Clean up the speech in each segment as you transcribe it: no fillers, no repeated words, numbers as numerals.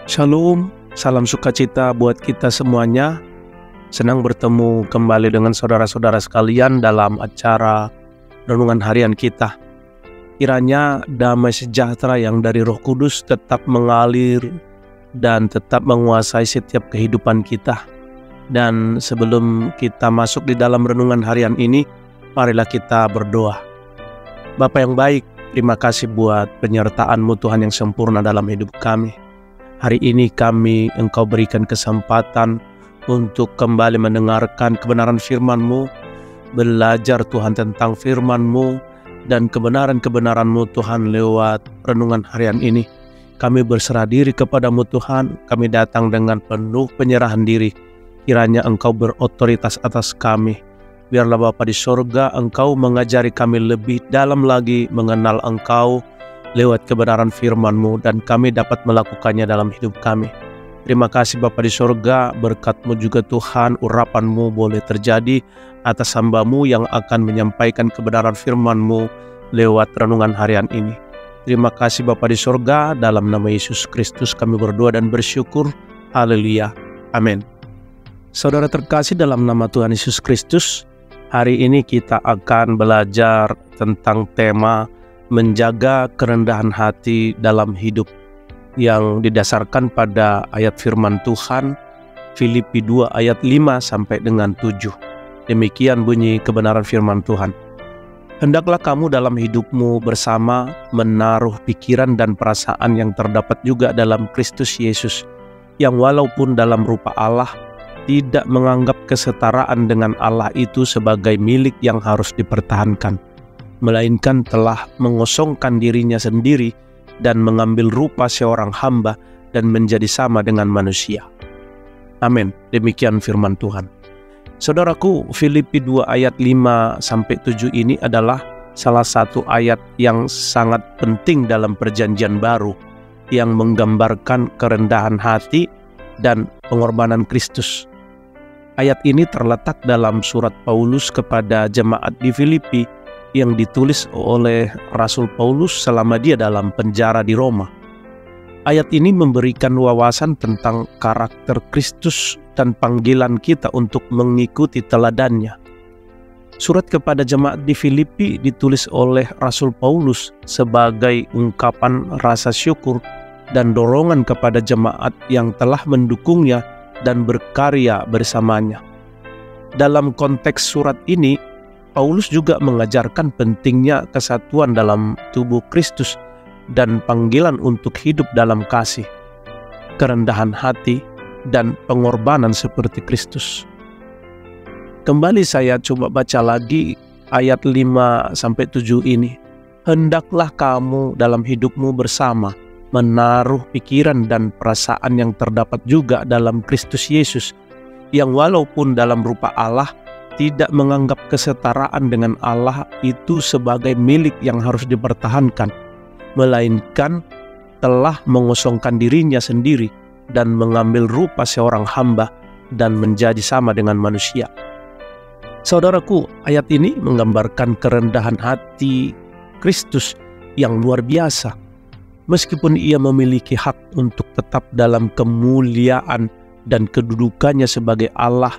Shalom, salam sukacita buat kita semuanya. Senang bertemu kembali dengan saudara-saudara sekalian dalam acara renungan harian kita. Kiranya damai sejahtera yang dari Roh Kudus tetap mengalir dan tetap menguasai setiap kehidupan kita. Dan sebelum kita masuk di dalam renungan harian ini, marilah kita berdoa. Bapa yang baik, terima kasih buat penyertaan-Mu Tuhan yang sempurna dalam hidup kami. Hari ini Engkau berikan kesempatan untuk kembali mendengarkan kebenaran firman-Mu, belajar Tuhan tentang firman-Mu dan kebenaran-kebenaran-Mu Tuhan lewat renungan harian ini. Kami berserah diri kepada-Mu Tuhan, kami datang dengan penuh penyerahan diri. Kiranya Engkau berotoritas atas kami. Biarlah Bapa di sorga, Engkau mengajari kami lebih dalam lagi mengenal Engkau lewat kebenaran firman-Mu, dan kami dapat melakukannya dalam hidup kami. Terima kasih Bapa di sorga, berkat-Mu juga Tuhan, urapan-Mu boleh terjadi atas hamba-Mu yang akan menyampaikan kebenaran firman-Mu lewat renungan harian ini. Terima kasih Bapa di sorga, dalam nama Yesus Kristus kami berdoa dan bersyukur. Haleluya. Amin. Saudara terkasih dalam nama Tuhan Yesus Kristus, hari ini kita akan belajar tentang tema menjaga kerendahan hati dalam hidup, yang didasarkan pada ayat firman Tuhan Filipi 2 ayat 5 sampai dengan 7. Demikian bunyi kebenaran firman Tuhan. Hendaklah kamu dalam hidupmu bersama menaruh pikiran dan perasaan yang terdapat juga dalam Kristus Yesus, yang walaupun dalam rupa Allah, tidak menganggap kesetaraan dengan Allah itu sebagai milik yang harus dipertahankan, melainkan telah mengosongkan dirinya sendiri dan mengambil rupa seorang hamba dan menjadi sama dengan manusia. Amin. Demikian firman Tuhan. Saudaraku, Filipi 2 ayat 5 sampai 7 ini adalah salah satu ayat yang sangat penting dalam perjanjian baru, yang menggambarkan kerendahan hati dan pengorbanan Kristus. Ayat ini terletak dalam surat Paulus kepada jemaat di Filipi yang ditulis oleh Rasul Paulus selama dia dalam penjara di Roma. Ayat ini memberikan wawasan tentang karakter Kristus dan panggilan kita untuk mengikuti teladannya. Surat kepada jemaat di Filipi ditulis oleh Rasul Paulus sebagai ungkapan rasa syukur dan dorongan kepada jemaat yang telah mendukungnya dan berkarya bersamanya. Dalam konteks surat ini, Paulus juga mengajarkan pentingnya kesatuan dalam tubuh Kristus dan panggilan untuk hidup dalam kasih, kerendahan hati, dan pengorbanan seperti Kristus. Kembali saya coba baca lagi ayat 5-7 ini. Hendaklah kamu dalam hidupmu bersama menaruh pikiran dan perasaan yang terdapat juga dalam Kristus Yesus, yang walaupun dalam rupa Allah, tidak menganggap kesetaraan dengan Allah itu sebagai milik yang harus dipertahankan, melainkan telah mengosongkan dirinya sendiri dan mengambil rupa seorang hamba dan menjadi sama dengan manusia. Saudaraku, ayat ini menggambarkan kerendahan hati Kristus yang luar biasa. Meskipun ia memiliki hak untuk tetap dalam kemuliaan dan kedudukannya sebagai Allah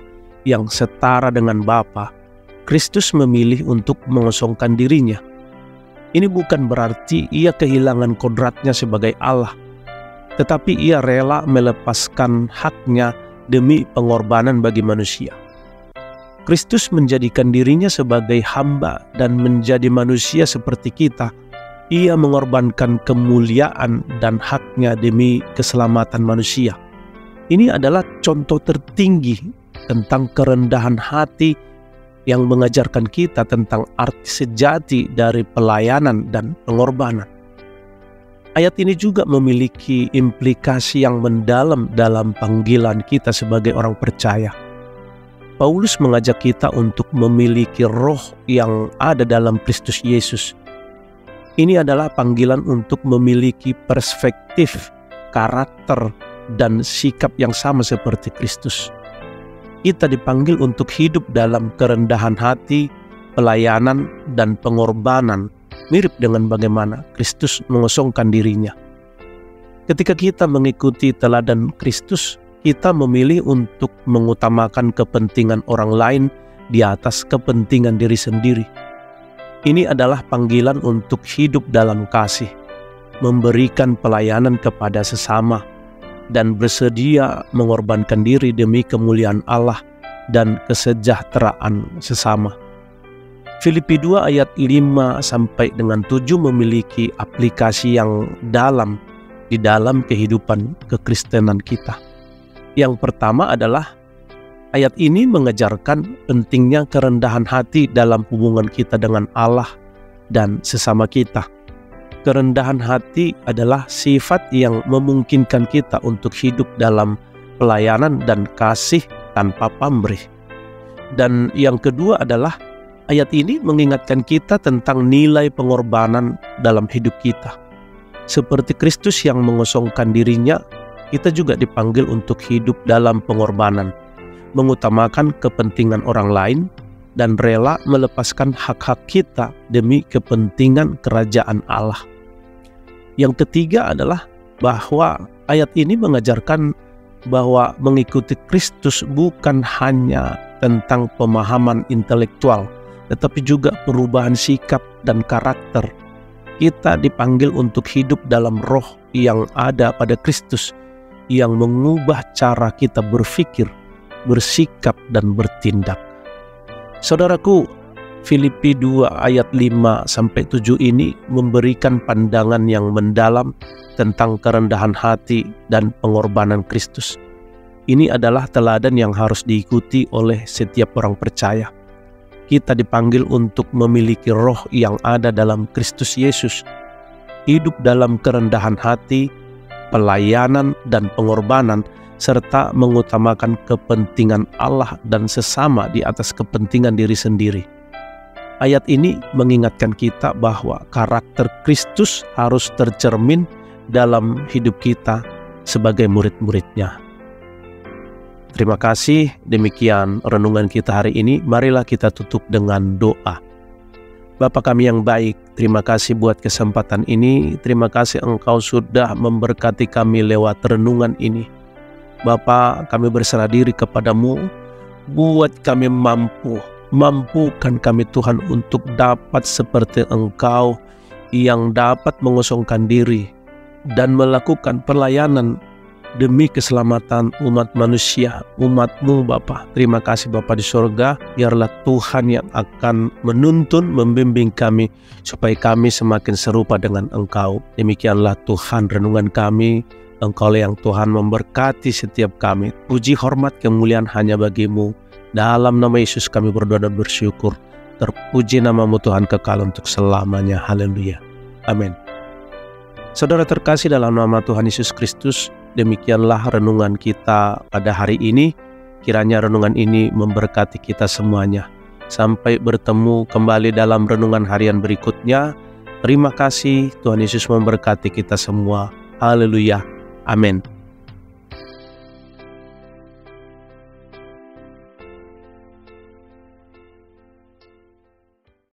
yang setara dengan Bapa, Kristus memilih untuk mengosongkan dirinya. Ini bukan berarti ia kehilangan kodratnya sebagai Allah, tetapi ia rela melepaskan haknya demi pengorbanan bagi manusia. Kristus menjadikan dirinya sebagai hamba dan menjadi manusia seperti kita. Ia mengorbankan kemuliaan dan haknya demi keselamatan manusia. Ini adalah contoh tertinggi tentang kerendahan hati yang mengajarkan kita tentang arti sejati dari pelayanan dan pengorbanan. Ayat ini juga memiliki implikasi yang mendalam dalam panggilan kita sebagai orang percaya. Paulus mengajak kita untuk memiliki roh yang ada dalam Kristus Yesus. Ini adalah panggilan untuk memiliki perspektif, karakter, dan sikap yang sama seperti Kristus. Kita dipanggil untuk hidup dalam kerendahan hati, pelayanan, dan pengorbanan, mirip dengan bagaimana Kristus mengosongkan dirinya. Ketika kita mengikuti teladan Kristus, kita memilih untuk mengutamakan kepentingan orang lain di atas kepentingan diri sendiri. Ini adalah panggilan untuk hidup dalam kasih, memberikan pelayanan kepada sesama, dan bersedia mengorbankan diri demi kemuliaan Allah dan kesejahteraan sesama. Filipi 2 ayat 5 sampai dengan 7 memiliki aplikasi yang dalam di dalam kehidupan kekristenan kita. Yang pertama adalah ayat ini mengajarkan pentingnya kerendahan hati dalam hubungan kita dengan Allah dan sesama kita. Kerendahan hati adalah sifat yang memungkinkan kita untuk hidup dalam pelayanan dan kasih tanpa pamrih. Dan yang kedua adalah ayat ini mengingatkan kita tentang nilai pengorbanan dalam hidup kita. Seperti Kristus yang mengosongkan dirinya, kita juga dipanggil untuk hidup dalam pengorbanan, mengutamakan kepentingan orang lain, dan rela melepaskan hak-hak kita demi kepentingan kerajaan Allah. Yang ketiga adalah bahwa ayat ini mengajarkan bahwa mengikuti Kristus bukan hanya tentang pemahaman intelektual, tetapi juga perubahan sikap dan karakter. Kita dipanggil untuk hidup dalam roh yang ada pada Kristus, yang mengubah cara kita berpikir, bersikap, dan bertindak. Saudaraku, Filipi 2 ayat 5-7 ini memberikan pandangan yang mendalam tentang kerendahan hati dan pengorbanan Kristus. Ini adalah teladan yang harus diikuti oleh setiap orang percaya. Kita dipanggil untuk memiliki roh yang ada dalam Kristus Yesus, hidup dalam kerendahan hati, pelayanan, dan pengorbanan, serta mengutamakan kepentingan Allah dan sesama di atas kepentingan diri sendiri. Ayat ini mengingatkan kita bahwa karakter Kristus harus tercermin dalam hidup kita sebagai murid-murid-Nya. Terima kasih, demikian renungan kita hari ini. Marilah kita tutup dengan doa. Bapa kami yang baik, terima kasih buat kesempatan ini. Terima kasih Engkau sudah memberkati kami lewat renungan ini. Bapa, kami berserah diri kepadamu, buat kami mampukan kami Tuhan untuk dapat seperti Engkau yang dapat mengosongkan diri dan melakukan pelayanan demi keselamatan umat manusia, umat-Mu Bapa. Terima kasih Bapa di sorga, biarlah Tuhan yang akan menuntun, membimbing kami supaya kami semakin serupa dengan Engkau. Demikianlah Tuhan renungan kami. Engkau yang Tuhan memberkati setiap kami. Puji hormat kemuliaan hanya bagi-Mu. Dalam nama Yesus kami berdoa dan bersyukur. Terpuji nama-Mu Tuhan kekal untuk selamanya. Haleluya. Amin. Saudara terkasih dalam nama Tuhan Yesus Kristus, demikianlah renungan kita pada hari ini. Kiranya renungan ini memberkati kita semuanya. Sampai bertemu kembali dalam renungan harian berikutnya. Terima kasih, Tuhan Yesus memberkati kita semua. Haleluya. Amin.